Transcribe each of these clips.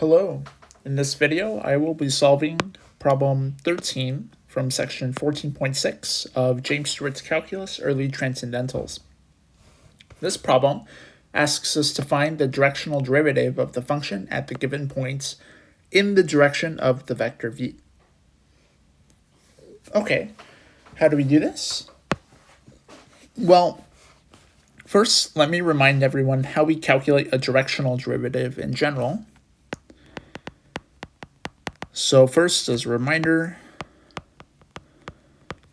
Hello, in this video I will be solving problem 13 from section 14.6 of James Stewart's Calculus Early Transcendentals. This problem asks us to find the directional derivative of the function at the given points in the direction of the vector v. Okay, how do we do this? Well, first let me remind everyone how we calculate a directional derivative in general. So first, as a reminder,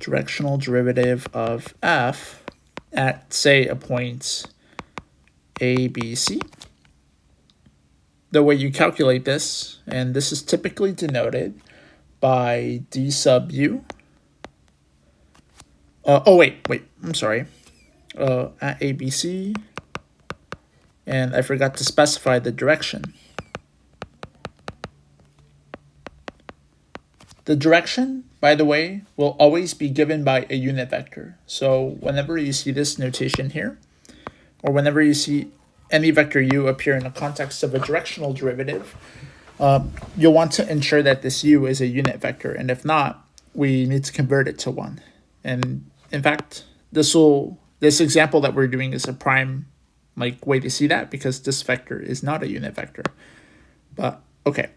directional derivative of f at, say, a point a, b, c. The way you calculate this, and this is typically denoted by d sub u. I'm sorry. At a, b, c, and I forgot to specify the direction. The direction, by the way, will always be given by a unit vector. So whenever you see this notation here, or whenever you see any vector u appear in the context of a directional derivative, you'll want to ensure that this u is a unit vector. And if not, we need to convert it to one. And in fact, this example that we're doing is a prime way to see that, because this vector is not a unit vector. But okay.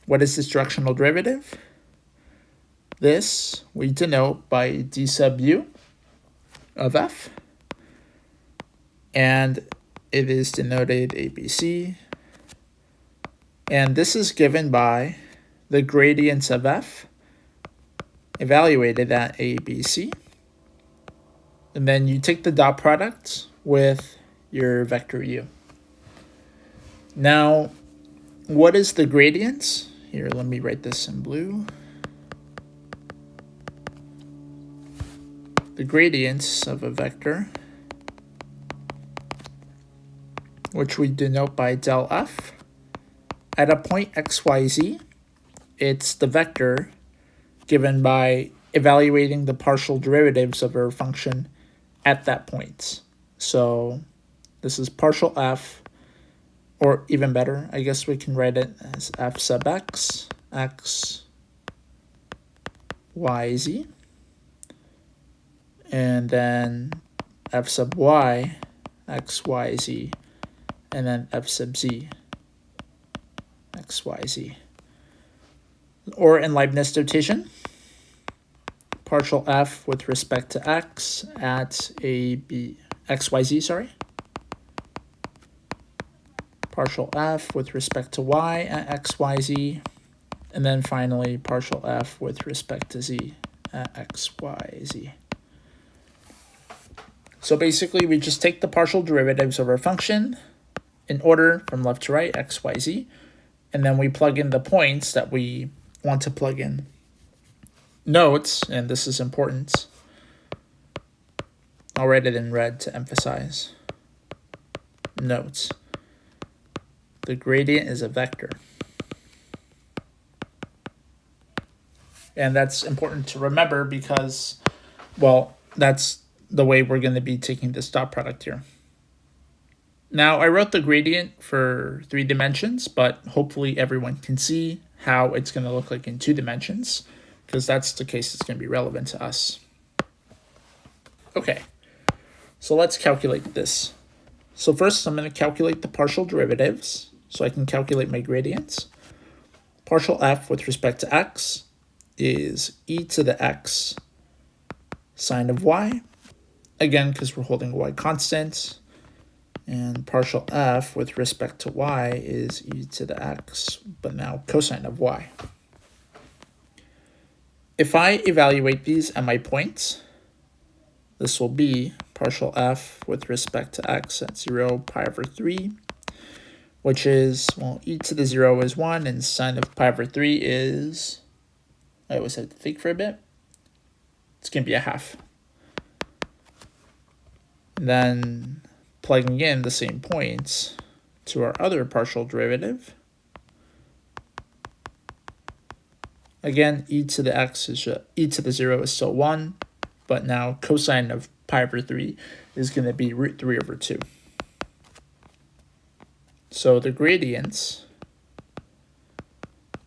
What is this directional derivative? This we denote by d sub u of f, and it is denoted ABC, and this is given by the gradients of f evaluated at ABC, and then you take the dot product with your vector u. Now, what is the gradient? Here, let me write this in blue. The gradients of a vector, which we denote by del f, at a point xyz, it's the vector given by evaluating the partial derivatives of our function at that point. So this is partial f, or even better, I guess we can write it as f sub x, x, y, z, and then f sub y, x, y, z, and then f sub z, x, y, z. Or in Leibniz notation, partial f with respect to x at a, b, x, y, z, sorry. Partial f with respect to y at x, y, z, and then finally partial f with respect to z at x, y, z. So basically we just take the partial derivatives of our function in order from left to right, x, y, z, and then we plug in the points that we want to plug in. Note, and this is important, I'll write it in red to emphasize. Note, the gradient is a vector. And that's important to remember because, well, that's the way we're going to be taking this dot product here. Now, I wrote the gradient for 3 dimensions, but hopefully everyone can see how it's going to look like in 2 dimensions, because that's the case that's going to be relevant to us. Okay, so let's calculate this. So first, I'm going to calculate the partial derivatives, so I can calculate my gradients. Partial f with respect to x is e to the x sine of y, again, because we're holding y constant. And partial f with respect to y is e to the x, but now cosine of y. If I evaluate these at my points, this will be partial f with respect to x at 0, pi over 3, which is, well, e to the 0 is 1, and sine of pi over 3 is, I always have to think for a bit, it's going to be a half. And then plugging in the same points to our other partial derivative. Again, e to the x is e to the 0 is still 1, but now cosine of pi over 3 is going to be root 3 over 2. So the gradients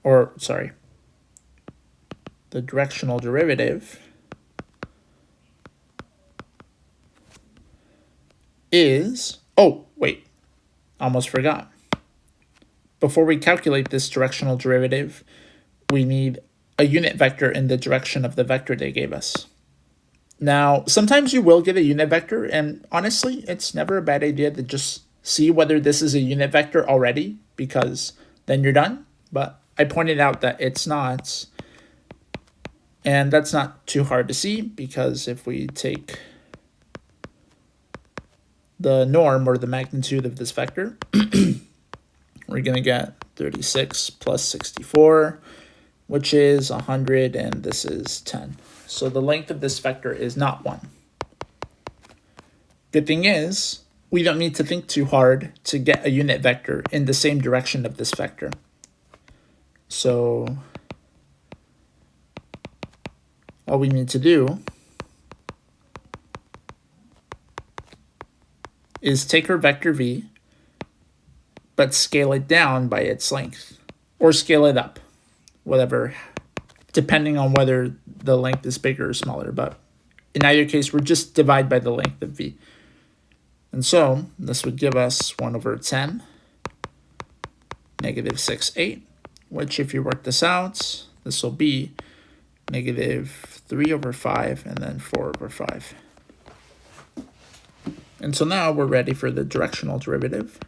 or sorry, the directional derivative is, oh, wait, almost forgot. Before we calculate this directional derivative, we need a unit vector in the direction of the vector they gave us. Now, sometimes you will get a unit vector, and honestly, it's never a bad idea to just see whether this is a unit vector already, because then you're done. But I pointed out that it's not, and that's not too hard to see, because if we take the norm or the magnitude of this vector, we're going to get 36 plus 64, which is 100, and this is 10. So the length of this vector is not 1. Good thing is, we don't need to think too hard to get a unit vector in the same direction of this vector. So all we need to do is take our vector v, but scale it down by its length, or scale it up, whatever, depending on whether the length is bigger or smaller. But in either case, we're just divide by the length of v. And so this would give us 1 over 10, negative 6, 8, which if you work this out, this will be negative 3 over 5, and then 4 over 5. And so now we're ready for the directional derivative.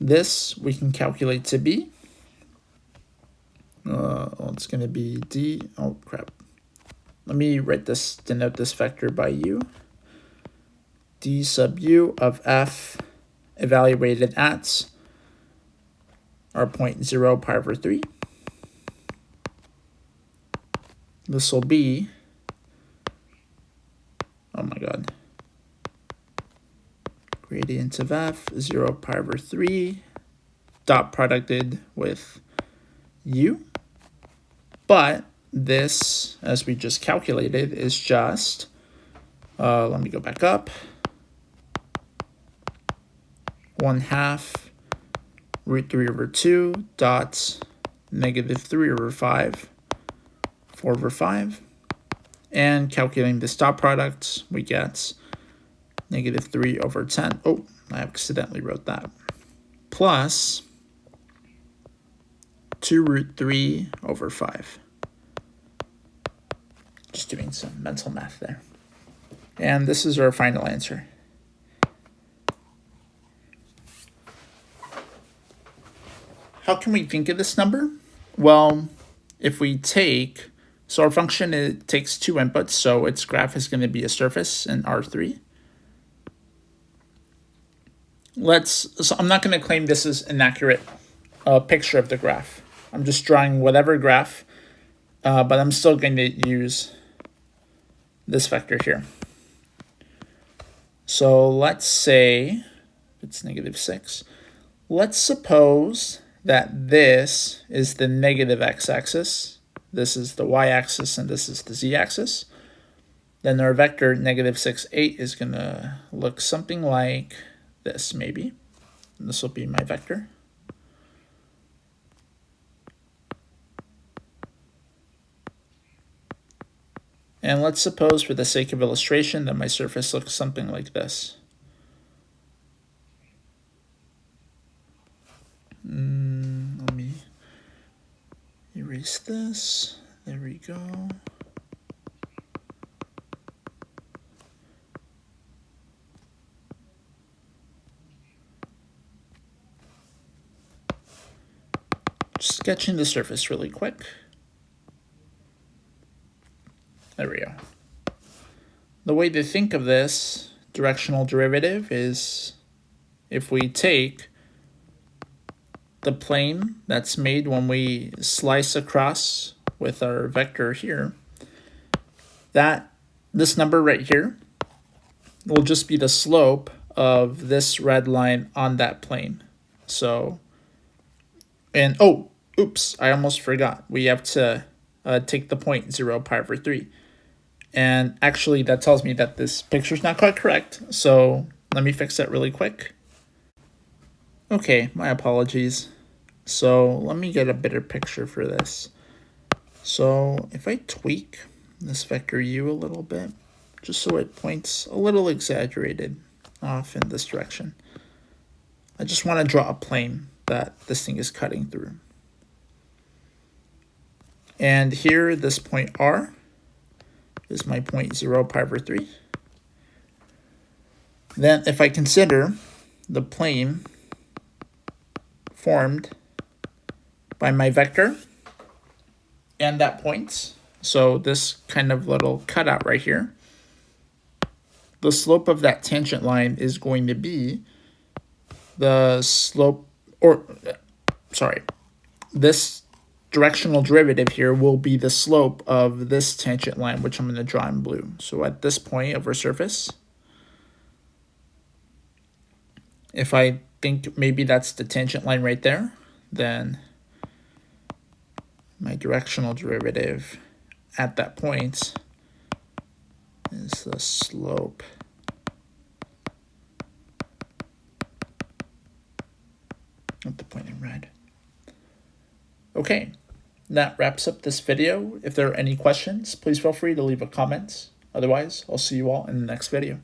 This we can calculate to be, it's going to be d, oh crap. Let me write this, denote this vector by u. D sub u of f evaluated at our point 0 pi over 3. This will be, oh my god, gradient of f, 0 pi over 3, dot producted with u. But this, as we just calculated, is just, let me go back up, 1/2 root 3 over 2 dot negative 3 over 5, 4 over 5. And calculating this dot product, we get negative 3 over 10. Oh, I accidentally wrote that. Plus 2 root 3 over 5. Just doing some mental math there. And this is our final answer. How can we think of this number? Well, if we take, so our function, it takes 2 inputs, so its graph is going to be a surface in R3. So I'm not going to claim this is an accurate picture of the graph. I'm just drawing whatever graph, but I'm still going to use this vector here. So let's say it's negative 6. Let's suppose that this is the negative x-axis, this is the y-axis, and this is the z-axis. Then our vector negative 6, 8 is going to look something like this, maybe. And this will be my vector. And let's suppose, for the sake of illustration, that my surface looks something like this. Let me erase this. There we go. Just sketching the surface really quick. There we go. The way to think of this directional derivative is if we take the plane that's made when we slice across with our vector here, this number right here will just be the slope of this red line on that plane. So, and oh, oops, I almost forgot. We have to take the point 0 pi over 3. And actually that tells me that this picture's not quite correct. So let me fix that really quick. Okay, my apologies. So let me get a better picture for this. So if I tweak this vector u a little bit, just so it points a little exaggerated off in this direction, I just want to draw a plane that this thing is cutting through. And here, this point R is my point 0 pi over 3. Then if I consider the plane formed by my vector and that point, so this kind of little cutout right here, the slope of that tangent line is going to be the slope, or sorry, this directional derivative here will be the slope of this tangent line, which I'm going to draw in blue. So at this point of our surface, if I think maybe that's the tangent line right there, then my directional derivative at that point is the slope of the point in red. Okay, that wraps up this video. If there are any questions, please feel free to leave a comment. Otherwise, I'll see you all in the next video.